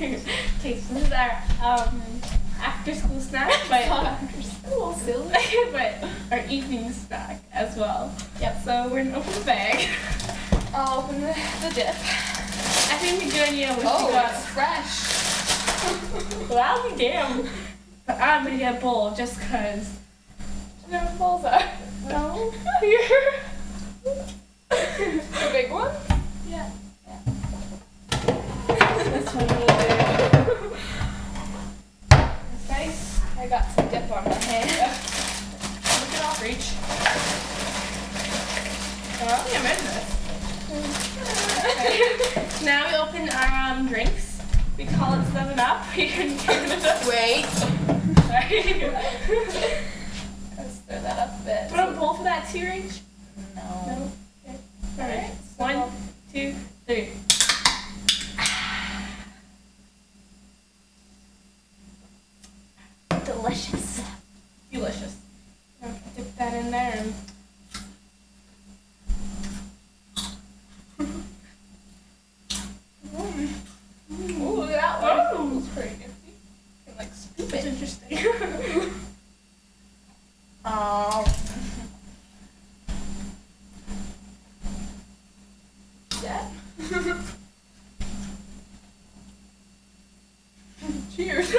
Okay, so this is our after school snack, but A little silly. but our evening snack as well. Yep. So we're gonna open the bag. I'll open the dip. I think we do, yeah, we It's fresh. well, I'll be damn. But I'm gonna get a bowl just cause. Do you know what balls are? No. The big one? Yeah. This one will do. It's nice. I got some dip on my hand. Look it off, reach. Oh, yeah, I made this. Now we open our drinks. We call it 7-Up. Wait. Sorry. Let's throw that up a bit. Put a bowl for that too, Rach? No. No? Okay. Alright. So 1, 2, 3. delicious. Delicious. Okay, dip that in there and Ooh, that one. oh, It's pretty nifty. You can like scoop that's it. interesting. Oh. Yeah. Cheers.